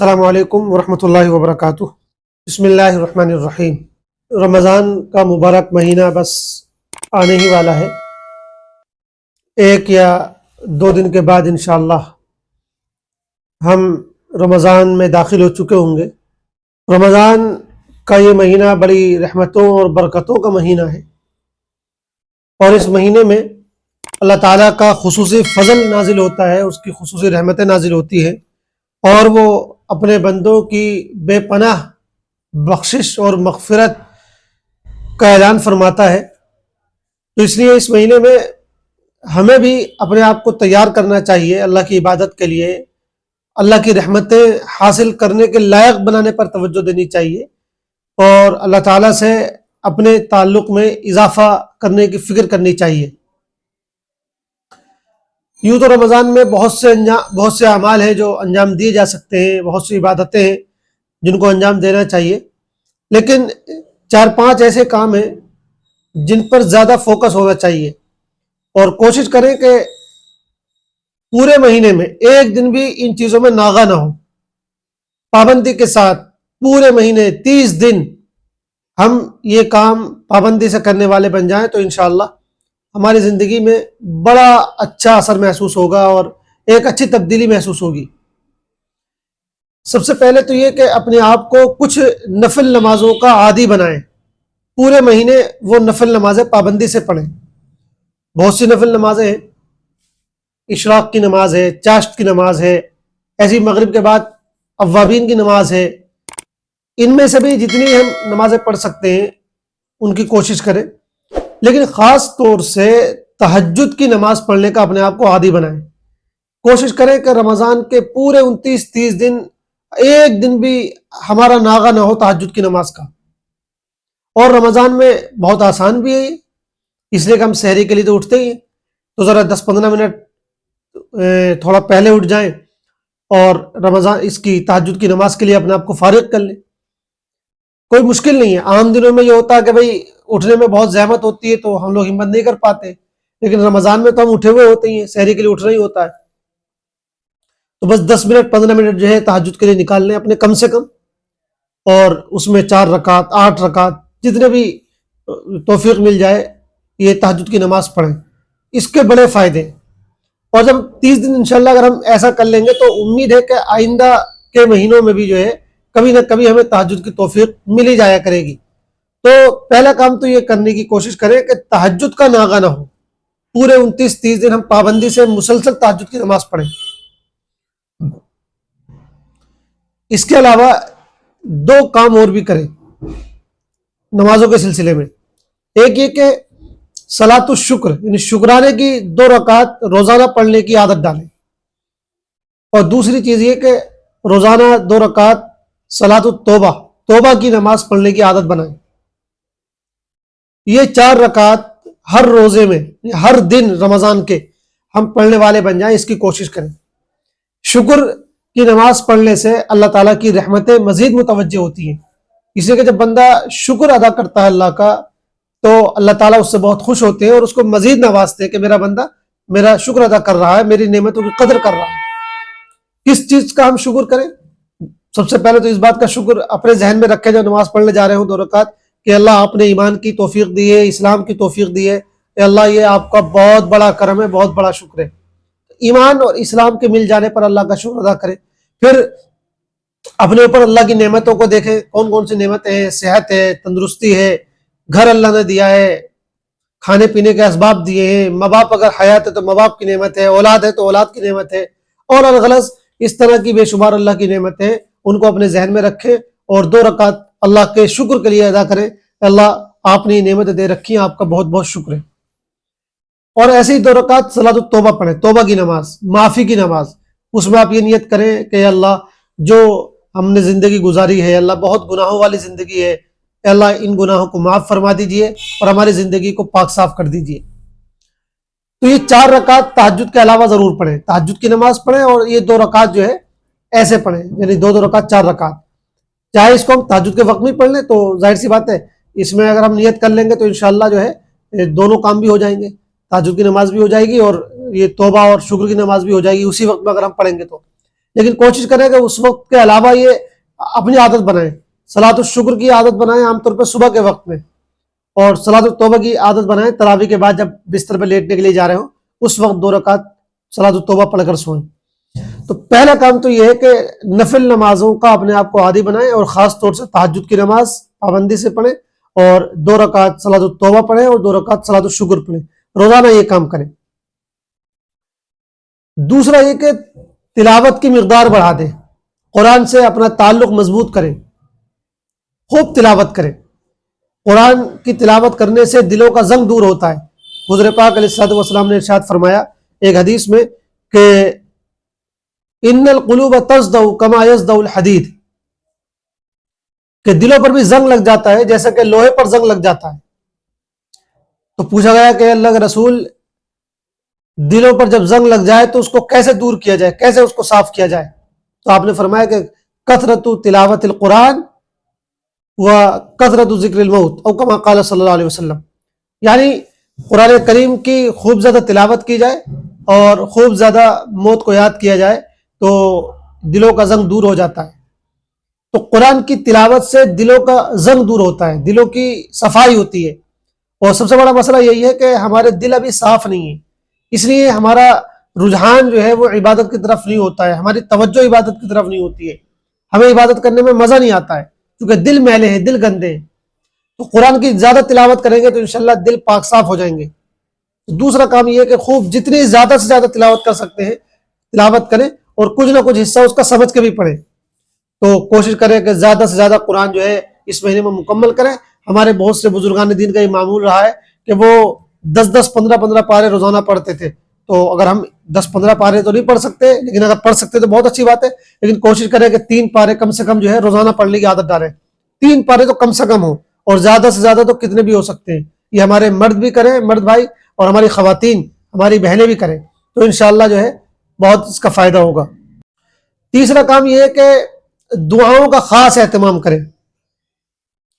السلام علیکم ورحمۃ اللہ وبرکاتہ۔ بسم اللہ الرحمن الرحیم۔ رمضان کا مبارک مہینہ بس آنے ہی والا ہے، 1 یا 2 دن کے بعد انشاءاللہ ہم رمضان میں داخل ہو چکے ہوں گے۔ رمضان کا یہ مہینہ بڑی رحمتوں اور برکتوں کا مہینہ ہے، اور اس مہینے میں اللہ تعالیٰ کا خصوصی فضل نازل ہوتا ہے، اس کی خصوصی رحمتیں نازل ہوتی ہیں، اور وہ اپنے بندوں کی بے پناہ بخشش اور مغفرت کا اعلان فرماتا ہے۔ تو اس لیے اس مہینے میں ہمیں بھی اپنے آپ کو تیار کرنا چاہیے اللہ کی عبادت کے لیے، اللہ کی رحمتیں حاصل کرنے کے لائق بنانے پر توجہ دینی چاہیے، اور اللہ تعالیٰ سے اپنے تعلق میں اضافہ کرنے کی فکر کرنی چاہیے۔ یوں تو رمضان میں بہت سے اعمال ہیں جو انجام دیے جا سکتے ہیں، بہت سی عبادتیں ہیں جن کو انجام دینا چاہیے، لیکن 4-5 ایسے کام ہیں جن پر زیادہ فوکس ہونا چاہیے، اور کوشش کریں کہ پورے مہینے میں ایک دن بھی ان چیزوں میں ناغہ نہ ہو۔ پابندی کے ساتھ پورے مہینے 30 دن ہم یہ کام پابندی سے کرنے والے بن جائیں تو انشاءاللہ ہماری زندگی میں بڑا اچھا اثر محسوس ہوگا اور ایک اچھی تبدیلی محسوس ہوگی۔ سب سے پہلے تو یہ کہ اپنے آپ کو کچھ نفل نمازوں کا عادی بنائیں، پورے مہینے وہ نفل نمازیں پابندی سے پڑھیں۔ بہت سی نفل نمازیں ہیں، اشراق کی نماز ہے، چاشت کی نماز ہے، ایسی مغرب کے بعد اوابین کی نماز ہے، ان میں سے بھی جتنی ہم نمازیں پڑھ سکتے ہیں ان کی کوشش کریں، لیکن خاص طور سے تہجد کی نماز پڑھنے کا اپنے آپ کو عادی بنائیں۔ کوشش کریں کہ رمضان کے پورے 29-30 دن ایک دن بھی ہمارا ناغہ نہ ہو تہجد کی نماز کا۔ اور رمضان میں بہت آسان بھی ہے، اس لیے کہ ہم سحری کے لیے تو اٹھتے ہی ہیں، تو ذرا 10-15 منٹ تھوڑا پہلے اٹھ جائیں اور رمضان اس کی تہجد کی نماز کے لیے اپنے آپ کو فارغ کر لیں۔ کوئی مشکل نہیں ہے، عام دنوں میں یہ ہوتا ہے کہ بھئی اٹھنے میں بہت زحمت ہوتی ہے تو ہم لوگ ہمت نہیں کر پاتے، لیکن رمضان میں تو ہم اٹھے ہوئے ہوتے ہی ہیں، سحری کے لیے اٹھنا ہی ہوتا ہے، تو بس 10 منٹ 15 منٹ جو ہے تہجد کے لیے نکال لیں اپنے کم سے کم، اور اس میں 4 رکعت 8 رکعت جتنے بھی توفیق مل جائے یہ تہجد کی نماز پڑھیں۔ اس کے بڑے فائدے، اور جب 30 دن انشاءاللہ اگر ہم ایسا کر لیں گے تو امید ہے کہ آئندہ کے مہینوں میں بھی جو ہے کبھی نہ کبھی ہمیں تہجد کی توفیق مل ہی جایا کرے گی۔ تو پہلا کام تو یہ کرنے کی کوشش کریں کہ تہجد کا ناغہ نہ ہو، پورے 29-30 دن ہم پابندی سے مسلسل تہجد کی نماز پڑھیں۔ اس کے علاوہ 2 کام اور بھی کریں نمازوں کے سلسلے میں۔ ایک یہ کہ صلاۃ الشکر یعنی شکرانے کی 2 رکعت روزانہ پڑھنے کی عادت ڈالیں، اور دوسری چیز یہ کہ روزانہ 2 رکعت صلاۃ التوبہ توبہ کی نماز پڑھنے کی عادت بنائیں۔ یہ 4 رکعت ہر روزے میں ہر دن رمضان کے ہم پڑھنے والے بن جائیں، اس کی کوشش کریں۔ شکر کی نماز پڑھنے سے اللہ تعالیٰ کی رحمتیں مزید متوجہ ہوتی ہیں، اس لیے کہ جب بندہ شکر ادا کرتا ہے اللہ کا تو اللہ تعالیٰ اس سے بہت خوش ہوتے ہیں اور اس کو مزید نوازتے ہیں کہ میرا بندہ میرا شکر ادا کر رہا ہے، میری نعمتوں کی قدر کر رہا ہے۔ کس چیز کا ہم شکر کریں؟ سب سے پہلے تو اس بات کا شکر اپنے ذہن میں رکھیں جب نماز پڑھنے جا رہے ہوں 2 رکعت، کہ اللہ آپ نے ایمان کی توفیق دی ہے، اسلام کی توفیق دی ہے، اے اللہ یہ آپ کا بہت بڑا کرم ہے، بہت بڑا شکر ہے۔ ایمان اور اسلام کے مل جانے پر اللہ کا شکر ادا کریں۔ پھر اپنے اوپر اللہ کی نعمتوں کو دیکھیں، کون کون سی نعمتیں ہیں، صحت ہے، تندرستی ہے، گھر اللہ نے دیا ہے، کھانے پینے کے اسباب دیے ہیں، ماں باپ اگر حیات ہے تو ماں باپ کی نعمت ہے، اولاد ہے تو اولاد کی نعمت ہے، اور الغرض اس طرح کی بے شمار اللہ کی نعمتیں، ان کو اپنے ذہن میں رکھیں اور 2 رکعت اللہ کے شکر کے لیے ادا کریں، اللہ آپ نے یہ نعمتیں دے رکھی ہیں، آپ کا بہت بہت شکر ہے۔ اور ایسے ہی 2 رکعت صلاۃ التوبہ پڑھیں، توبہ کی نماز، معافی کی نماز۔ اس میں آپ یہ نیت کریں کہ اللہ جو ہم نے زندگی گزاری ہے، اللہ بہت گناہوں والی زندگی ہے، اللہ ان گناہوں کو معاف فرما دیجئے اور ہماری زندگی کو پاک صاف کر دیجئے۔ تو یہ 4 رکعت تہجد کے علاوہ ضرور پڑھیں، تہجد کی نماز پڑھیں، اور یہ 2 رکعت جو ہے ایسے پڑھیں، یعنی 2 رکعت 4 رکعت، چاہے اس کو ہم تہجد کے وقت میں پڑھ لیں تو ظاہر سی بات ہے اس میں اگر ہم نیت کر لیں گے تو انشاءاللہ جو ہے دونوں کام بھی ہو جائیں گے، تہجد کی نماز بھی ہو جائے گی اور یہ توبہ اور شکر کی نماز بھی ہو جائے گی اسی وقت میں اگر ہم پڑھیں گے تو۔ لیکن کوشش کریں کہ اس وقت کے علاوہ یہ اپنی عادت بنائیں. صلاۃ الشکر کی عادت بنائیں عام طور پہ صبح کے وقت میں, اور صلاۃ التوبہ کی عادت بنائیں تراویح کے بعد جب بستر پہ لیٹنے کے لیے جا رہے ہوں اس وقت 2 رکعت صلاۃ التوبہ پڑھ کر سوئیں. تو پہلا کام تو یہ ہے کہ نفل نمازوں کا اپنے آپ کو عادی بنائیں, اور خاص طور سے تہجد کی نماز پابندی سے پڑھیں, اور 2 رکعت صلاۃ التوبہ پڑھیں اور 2 رکعت صلاۃ الشکر پڑھیں. روزانہ یہ کام کریں. دوسرا یہ کہ تلاوت کی مقدار بڑھا دیں, قرآن سے اپنا تعلق مضبوط کریں, خوب تلاوت کریں. قرآن کی تلاوت کرنے سے دلوں کا زنگ دور ہوتا ہے. حضور پاک علیہ الصلوۃ والسلام نے ارشاد فرمایا ایک حدیث میں کہ ان القلوب تصدع کما یصدع الحدید, کہ دلوں پر بھی زنگ لگ جاتا ہے جیسا کہ لوہے پر زنگ لگ جاتا ہے. تو پوچھا گیا کہ اللہ کے رسول دلوں پر جب زنگ لگ جائے تو اس کو کیسے دور کیا جائے, کیسے اس کو صاف کیا جائے؟ تو آپ نے فرمایا کہ کثرت تلاوت القرآن و کثرت ذکر الموت او کما قال صلی اللہ علیہ وسلم, یعنی قرآن کریم کی خوب زیادہ تلاوت کی جائے اور خوب زیادہ موت کو یاد کیا جائے تو دلوں کا زنگ دور ہو جاتا ہے. تو قرآن کی تلاوت سے دلوں کا زنگ دور ہوتا ہے, دلوں کی صفائی ہوتی ہے. اور سب سے بڑا مسئلہ یہی ہے کہ ہمارے دل ابھی صاف نہیں ہے, اس لیے ہمارا رجحان جو ہے وہ عبادت کی طرف نہیں ہوتا ہے, ہماری توجہ عبادت کی طرف نہیں ہوتی ہے, ہمیں عبادت کرنے میں مزہ نہیں آتا ہے کیونکہ دل میلے ہیں, دل گندے ہیں. تو قرآن کی زیادہ تلاوت کریں گے تو انشاءاللہ دل پاک صاف ہو جائیں گے. دوسرا کام یہ ہے کہ خوب جتنی زیادہ سے زیادہ تلاوت کر سکتے ہیں تلاوت کریں, اور کچھ نہ کچھ حصہ اس کا سمجھ کے بھی پڑھیں. تو کوشش کریں کہ زیادہ سے زیادہ قرآن جو ہے اس مہینے میں مکمل کریں. ہمارے بہت سے بزرگان دین کا یہ معمول رہا ہے کہ وہ 10 15 پارے روزانہ پڑھتے تھے. تو اگر ہم 10 15 پارے تو نہیں پڑھ سکتے, لیکن اگر پڑھ سکتے تو بہت اچھی بات ہے, لیکن کوشش کریں کہ 3 پارے کم سے کم جو ہے روزانہ پڑھنے کی عادت ڈالیں. 3 پارے تو کم سے کم ہوں, اور زیادہ سے زیادہ تو کتنے بھی ہو سکتے ہیں. یہ ہمارے مرد بھی کریں, مرد بھائی, اور ہماری خواتین ہماری بہنیں بھی کریں, تو انشاءاللہ جو ہے بہت اس کا فائدہ ہوگا. تیسرا کام یہ ہے کہ دعاؤں کا خاص اہتمام کریں,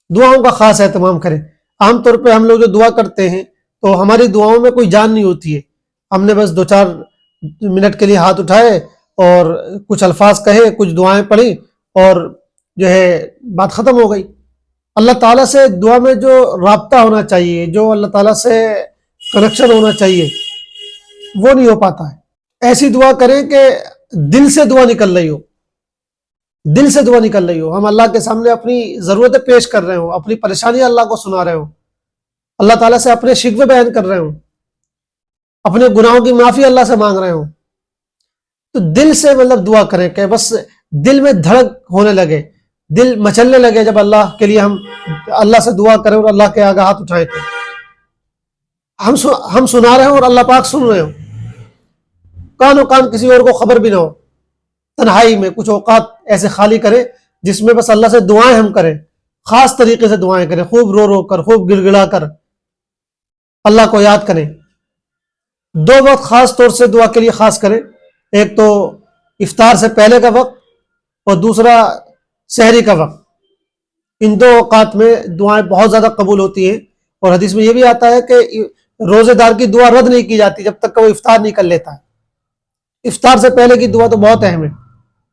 دعاؤں کا خاص اہتمام کریں. عام طور پہ ہم لوگ جو دعا کرتے ہیں تو ہماری دعاؤں میں کوئی جان نہیں ہوتی ہے. ہم نے بس 2 4 منٹ کے لیے ہاتھ اٹھائے اور کچھ الفاظ کہے, کچھ دعائیں پڑھی اور جو ہے بات ختم ہو گئی. اللہ تعالیٰ سے دعا میں جو رابطہ ہونا چاہیے, جو اللہ تعالیٰ سے کنیکشن ہونا چاہیے, وہ نہیں ہو پاتا ہے. ایسی دعا کریں کہ دل سے دعا نکل رہی ہو, دل سے دعا نکل رہی ہو. ہم اللہ کے سامنے اپنی ضرورتیں پیش کر رہے ہوں, اپنی پریشانیاں اللہ کو سنا رہے ہوں, اللہ تعالیٰ سے اپنے شکوے بیان کر رہے ہوں, اپنے گناہوں کی معافی اللہ سے مانگ رہے ہوں. تو دل سے مطلب دعا کریں کہ بس دل میں دھڑک ہونے لگے, دل مچلنے لگے جب اللہ کے لیے ہم اللہ سے دعا کریں اور اللہ کے آگے ہاتھ اٹھائیں. تو ہم سنا رہے ہوں اور اللہ پاک سن رہے ہوں, کانوں کان کسی اور کو خبر بھی نہ ہو. تنہائی میں کچھ اوقات ایسے خالی کریں جس میں بس اللہ سے دعائیں ہم کریں, خاص طریقے سے دعائیں کریں, خوب رو رو کر, خوب گڑ گڑا کر اللہ کو یاد کریں. 2 وقت خاص طور سے دعا کے لیے خاص کریں, ایک تو افطار سے پہلے کا وقت اور دوسرا سحری کا وقت. ان 2 اوقات میں دعائیں بہت زیادہ قبول ہوتی ہیں, اور حدیث میں یہ بھی آتا ہے کہ روزے دار کی دعا رد نہیں کی جاتی جب تک کہ وہ افطار نہیں کر لیتا ہے. افطار سے پہلے کی دعا تو بہت اہم ہے.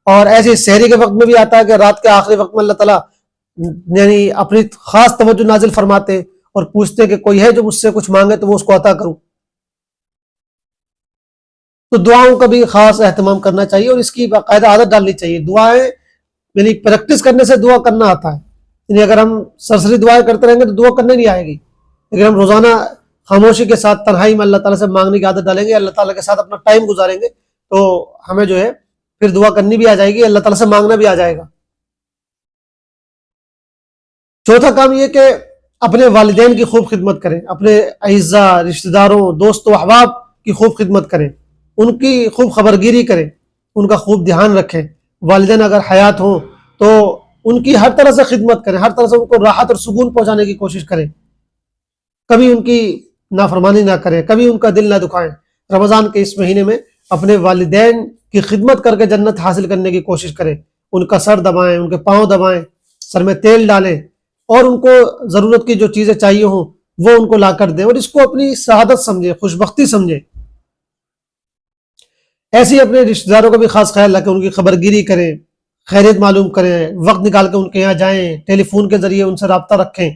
اور ایسے سحری کے وقت میں بھی آتا ہے کہ رات کے آخری وقت میں اللہ تعالیٰ یعنی اپنی خاص توجہ نازل فرماتے اور پوچھتے کہ کوئی ہے جو مجھ سے کچھ مانگے تو وہ اس کو عطا کروں. تو دعاؤں کا بھی خاص اہتمام کرنا چاہیے اور اس کی باقاعدہ عادت ڈالنی چاہیے. دعائیں یعنی پریکٹس کرنے سے دعا کرنا آتا ہے, یعنی اگر ہم سرسری دعائیں کرتے رہیں گے تو دعا کرنے نہیں آئے گی. لیکن ہم روزانہ خاموشی کے ساتھ تنہائی میں اللہ تعالیٰ سے مانگنے کی عادت ڈالیں گے, اللہ تعالیٰ کے ساتھ اپنا ٹائم گزاریں گے, تو ہمیں جو ہے پھر دعا کرنی بھی آ جائے گی, اللہ تعالیٰ سے مانگنا بھی آ جائے گا. چوتھا کام یہ کہ اپنے والدین کی خوب خدمت کریں, اپنے اعزاء, رشتہ داروں, دوست و احباب کی خوب خدمت کریں, ان کی خوب خبرگیری کریں, ان کا خوب دھیان رکھیں. والدین اگر حیات ہوں تو ان کی ہر طرح سے خدمت کریں, ہر طرح سے ان کو راحت اور سکون پہنچانے کی کوشش کریں. کبھی ان کی نافرمانی نہ کریں, کبھی ان کا دل نہ دکھائیں. رمضان کے اس مہینے میں اپنے والدین کی خدمت کر کے جنت حاصل کرنے کی کوشش کریں. ان کا سر دبائیں, ان کے پاؤں دبائیں, سر میں تیل ڈالیں, اور ان کو ضرورت کی جو چیزیں چاہیے ہوں وہ ان کو لا کر دیں, اور اس کو اپنی سعادت سمجھیں, خوش بختی سمجھیں. ایسے ہی اپنے رشتہ داروں کا بھی خاص خیال رکھیں، ان کی خبر گیری کریں، خیریت معلوم کریں، وقت نکال کے ان کے یہاں جائیں، ٹیلی فون کے ذریعے ان سے رابطہ رکھیں۔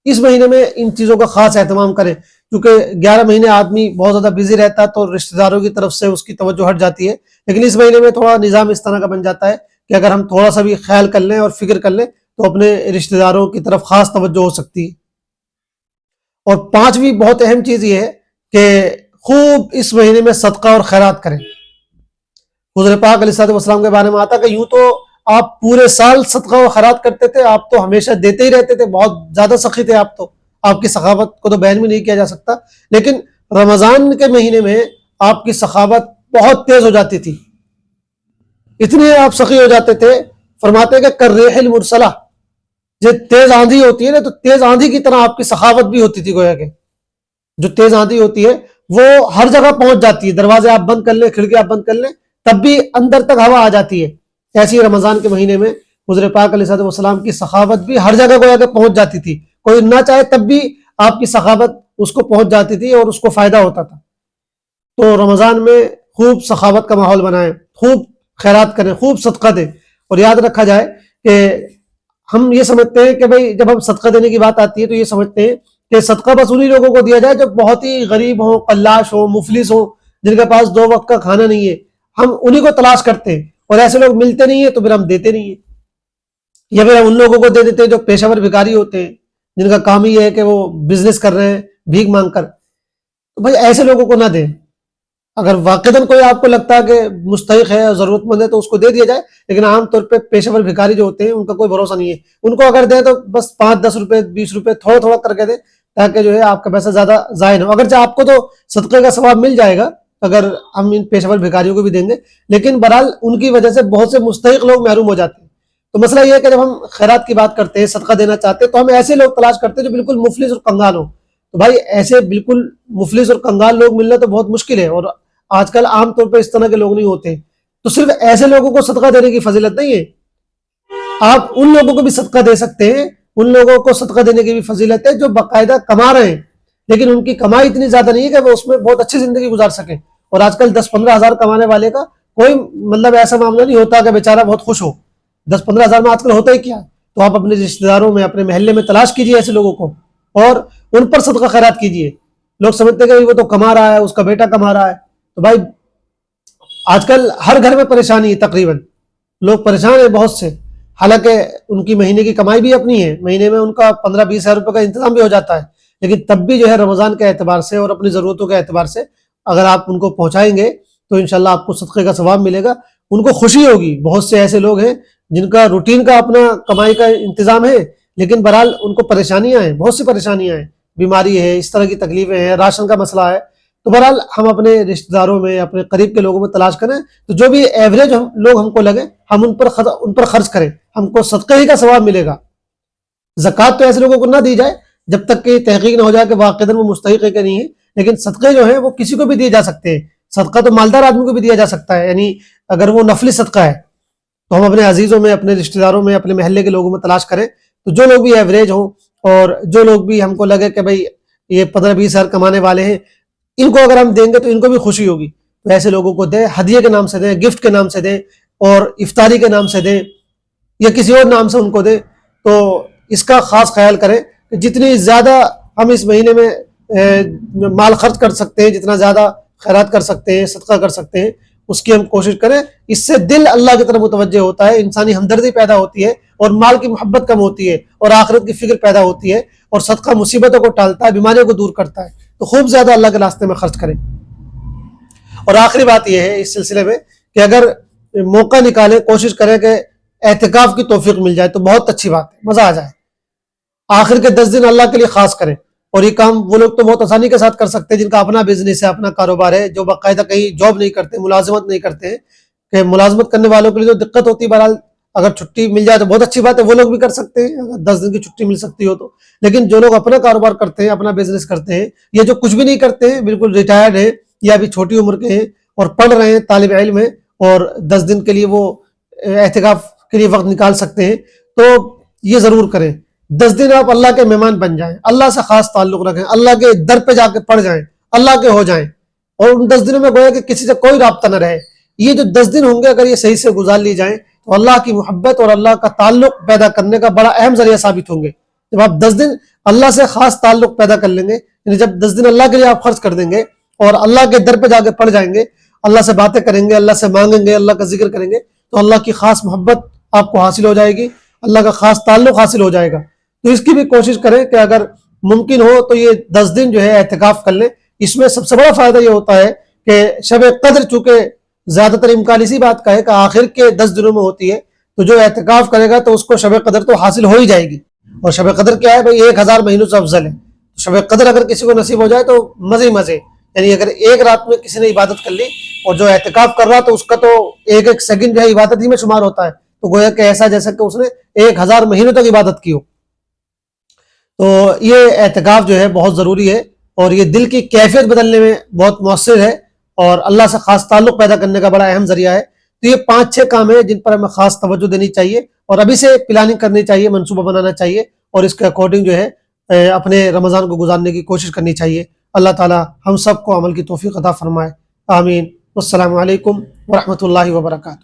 اس مہینے میں ان چیزوں کا خاص اہتمام کریں، کیونکہ 11 مہینے آدمی بہت زیادہ بزی رہتا ہے تو رشتہ داروں کی طرف سے اس کی توجہ ہٹ جاتی ہے، لیکن اس مہینے میں تھوڑا نظام اس طرح کا بن جاتا ہے کہ اگر ہم تھوڑا سا بھی خیال کر لیں اور فکر کر لیں تو اپنے رشتہ داروں کی طرف خاص توجہ ہو سکتی ہے۔ اور پانچویں بہت اہم چیز یہ ہے کہ خوب اس مہینے میں صدقہ اور خیرات کریں۔ حضور پاک علیہ السلام کے بارے میں آتا کہ یوں تو آپ پورے سال صدقہ و خیرات کرتے تھے، آپ تو ہمیشہ دیتے ہی رہتے تھے، بہت زیادہ سخی تھے آپ تو، آپ کی سخاوت کو تو بیان بھی نہیں کیا جا سکتا، لیکن رمضان کے مہینے میں آپ کی سخاوت بہت تیز ہو جاتی تھی، اتنے آپ سخی ہو جاتے تھے، فرماتے کہ کرریح المرسلہ، جو تیز آندھی ہوتی ہے نا، تو تیز آندھی کی طرح آپ کی سخاوت بھی ہوتی تھی، گویا کہ جو تیز آندھی ہوتی ہے وہ ہر جگہ پہنچ جاتی ہے، دروازے آپ بند کر لیں، کھڑکی آپ بند کر لیں، تب بھی اندر تک ہوا آ جاتی ہے۔ ایسی رمضان کے مہینے میں حضور پاک علیہ السلام کی سخاوت بھی ہر جگہ گویا کہ پہنچ جاتی تھی، کوئی نہ چاہے تب بھی آپ کی سخاوت اس کو پہنچ جاتی تھی اور اس کو فائدہ ہوتا تھا۔ تو رمضان میں خوب سخاوت کا ماحول بنائیں، خوب خیرات کریں، خوب صدقہ دیں، اور یاد رکھا جائے کہ ہم یہ سمجھتے ہیں کہ بھئی جب ہم صدقہ دینے کی بات آتی ہے تو یہ سمجھتے ہیں کہ صدقہ بس انہی لوگوں کو دیا جائے جو بہت ہی غریب ہوں، قلاش ہوں، مفلس ہوں، جن کے پاس 2 وقت کا کھانا نہیں ہے، ہم انہی کو تلاش کرتے ہیں، اور ایسے لوگ ملتے نہیں ہیں تو پھر ہم دیتے نہیں ہیں، یا پھر ہم ان لوگوں کو دے دیتے ہیں جو پیشہ ور بھکاری ہوتے ہیں، جن کا کام ہی ہے کہ وہ بزنس کر رہے ہیں بھیک مانگ کر، تو بھائی ایسے لوگوں کو نہ دیں۔ اگر واقعاً کوئی آپ کو لگتا ہے کہ مستحق ہے، ضرورت مند ہے، تو اس کو دے دیا جائے، لیکن عام طور پہ پیشہ ور بھکاری جو ہوتے ہیں ان کا کوئی بھروسہ نہیں ہے، ان کو اگر دیں تو بس 5-10 روپے 20 روپے تھوڑا تھوڑا کر کے دیں، تاکہ جو ہے آپ کا پیسہ زیادہ ضائع نہ ہو۔ اگرچہ آپ کو تو صدقے کا ثواب مل جائے گا اگر ہم ان پیشہ ور بھکاریوں کو بھی دیں گے، لیکن بہرحال ان کی وجہ سے بہت سے مستحق لوگ محروم ہو جاتے ہیں۔ تو مسئلہ یہ ہے کہ جب ہم خیرات کی بات کرتے ہیں، صدقہ دینا چاہتے ہیں، تو ہم ایسے لوگ تلاش کرتے ہیں جو بالکل مفلس اور کنگال ہوں۔ تو بھائی ایسے بالکل مفلس اور کنگال لوگ ملنا تو بہت مشکل ہے، اور آج کل عام طور پہ اس طرح کے لوگ نہیں ہوتے، تو صرف ایسے لوگوں کو صدقہ دینے کی فضیلت نہیں ہے، آپ ان لوگوں کو بھی صدقہ دے سکتے ہیں، ان لوگوں کو صدقہ دینے کی بھی فضیلت ہے جو باقاعدہ کما رہے ہیں، لیکن ان کی کمائی اتنی زیادہ نہیں ہے کہ وہ اس میں بہت اچھی زندگی گزار سکیں، اور آج کل 10-15 ہزار کمانے والے کا کوئی مطلب ایسا معاملہ نہیں ہوتا کہ بیچارہ بہت خوش ہو۔ 10-15 ہزار میں آج کل ہوتا ہی کیا ہے؟ تو آپ اپنے رشتہ داروں میں، اپنے محلے میں تلاش کیجیے ایسے لوگوں کو اور ان پر صدقہ خیرات کیجیے۔ لوگ سمجھتے ہیں کہ وہ تو کما رہا ہے، اس کا بیٹا کما رہا ہے، تو بھائی آج کل ہر گھر میں پریشانی ہے، تقریباً لوگ پریشان ہیں بہت سے، حالانکہ ان کی مہینے کی کمائی بھی اپنی ہے، مہینے میں ان کا 15-20 ہزار روپے کا انتظام بھی ہو جاتا ہے، لیکن تب بھی جو ہے رمضان کے اعتبار سے اور اپنی ضرورتوں کے اعتبار سے اگر آپ ان کو پہنچائیں گے تو انشاءاللہ آپ کو صدقے کا ثواب ملے گا، ان کو خوشی ہوگی۔ بہت سے ایسے لوگ ہیں جن کا روٹین کا اپنا کمائی کا انتظام ہے، لیکن بہرحال ان کو پریشانیاں ہیں، بہت سی پریشانیاں ہیں، بیماری ہے، اس طرح کی تکلیفیں ہیں، راشن کا مسئلہ ہے، تو بہرحال ہم اپنے رشتہ داروں میں، اپنے قریب کے لوگوں میں تلاش کریں، تو جو بھی ایوریج لوگ ہم کو لگے ہم ان پر خرچ کریں، ہم کو صدقے ہی کا ثواب ملے گا۔ زکوٰۃ تو ایسے لوگوں کو نہ دی جائے جب تک کہ تحقیق نہ ہو جائے کہ واقعاً وہ مستحق ہے کہ نہیں ہے، لیکن صدقے جو ہیں وہ کسی کو بھی دیے جا سکتے ہیں، صدقہ تو مالدار آدمی کو بھی دیا جا سکتا ہے، یعنی اگر وہ نفلی صدقہ ہے تو ہم اپنے عزیزوں میں، اپنے رشتہ داروں میں، اپنے محلے کے لوگوں میں تلاش کریں، تو جو لوگ بھی ایوریج ہوں اور جو لوگ بھی ہم کو لگے کہ بھئی یہ 15-20 ہزار کمانے والے ہیں، ان کو اگر ہم دیں گے تو ان کو بھی خوشی ہوگی، تو ایسے لوگوں کو دیں، ہدیے کے نام سے دیں، گفٹ کے نام سے دیں، اور افطاری کے نام سے دیں، یا کسی اور نام سے ان کو دیں۔ تو اس کا خاص خیال کریں کہ جتنی زیادہ ہم اس مہینے میں مال خرچ کر سکتے ہیں، جتنا زیادہ خیرات کر سکتے ہیں، صدقہ کر سکتے ہیں، اس کی ہم کوشش کریں۔ اس سے دل اللہ کی طرف متوجہ ہوتا ہے، انسانی ہمدردی پیدا ہوتی ہے، اور مال کی محبت کم ہوتی ہے، اور آخرت کی فکر پیدا ہوتی ہے، اور صدقہ مصیبتوں کو ٹالتا ہے، بیماریوں کو دور کرتا ہے، تو خوب زیادہ اللہ کے راستے میں خرچ کریں۔ اور آخری بات یہ ہے اس سلسلے میں کہ اگر موقع نکالیں، کوشش کریں کہ اعتکاف کی توفیق مل جائے تو بہت اچھی بات ہے، مزہ آ جائے، آخر کے 10 دن اللہ کے لیے خاص کریں۔ اور یہ کام وہ لوگ تو بہت آسانی کے ساتھ کر سکتے ہیں جن کا اپنا بزنس ہے، اپنا کاروبار ہے، جو باقاعدہ کہیں جاب نہیں کرتے، ملازمت نہیں کرتے ہیں، کہ ملازمت کرنے والوں کے لیے تو دقت ہوتی ہے، بہرحال اگر چھٹی مل جائے تو بہت اچھی بات ہے، وہ لوگ بھی کر سکتے ہیں اگر 10 دن کی چھٹی مل سکتی ہو تو، لیکن جو لوگ اپنا کاروبار کرتے ہیں، اپنا بزنس کرتے ہیں، یا جو کچھ بھی نہیں کرتے ہیں، بالکل ریٹائرڈ ہیں یا ابھی چھوٹی عمر کے ہیں اور پڑھ رہے ہیں، طالب علم ہیں، اور 10 دن کے لیے وہ اعتکاف کے لیے وقت نکال سکتے ہیں، تو یہ ضرور کریں۔ 10 دن آپ اللہ کے مہمان بن جائیں، اللہ سے خاص تعلق رکھیں، اللہ کے در پہ جا کے پڑ جائیں، اللہ کے ہو جائیں، اور ان 10 دنوں میں گویا کہ کسی سے کوئی رابطہ نہ رہے، یہ جو 10 دن ہوں گے اگر یہ صحیح سے گزار لی جائیں تو اللہ کی محبت اور اللہ کا تعلق پیدا کرنے کا بڑا اہم ذریعہ ثابت ہوں گے. جب آپ 10 دن اللہ سے خاص تعلق پیدا کر لیں گے، یعنی جب 10 دن اللہ کے لیے آپ خرچ کر دیں گے اور اللہ کے در پہ جا کے پڑ جائیں گے، اللہ سے باتیں کریں گے، اللہ سے مانگیں گے، اللہ کا ذکر کریں گے، تو اللہ کی خاص محبت آپ کو حاصل ہو جائے گی، اللہ کا خاص تعلق حاصل ہو جائے گا. تو اس کی بھی کوشش کریں کہ اگر ممکن ہو تو یہ 10 دن جو ہے اعتکاف کر لیں. اس میں سب سے بڑا فائدہ یہ ہوتا ہے کہ شب قدر چونکہ زیادہ تر امکان اسی بات کا ہے کہ آخر کے 10 دنوں میں ہوتی ہے، تو جو اعتکاف کرے گا تو اس کو شب قدر تو حاصل ہو ہی جائے گی. اور شب قدر کیا ہے بھائی؟ 1000 مہینوں سے افضل ہے. شب قدر اگر کسی کو نصیب ہو جائے تو مزے مزے، یعنی اگر ایک رات میں کسی نے عبادت کر لی اور جو اعتکاف کر رہا تو اس کا تو ایک ایک سیکنڈ جو ہے عبادت ہی میں شمار ہوتا ہے، تو گویا کہ ایسا جیسا کہ اس نے 1000 مہینوں تک عبادت کی ہو. تو یہ اعتکاف جو ہے بہت ضروری ہے اور یہ دل کی کیفیت بدلنے میں بہت مؤثر ہے اور اللہ سے خاص تعلق پیدا کرنے کا بڑا اہم ذریعہ ہے. تو یہ 5-6 کام ہیں جن پر ہمیں خاص توجہ دینی چاہیے اور ابھی سے پلاننگ کرنی چاہیے، منصوبہ بنانا چاہیے اور اس کے اکارڈنگ جو ہے اپنے رمضان کو گزارنے کی کوشش کرنی چاہیے. اللہ تعالی ہم سب کو عمل کی توفیق عطا فرمائے. آمین. والسلام علیکم ورحمۃ اللہ وبرکاتہ.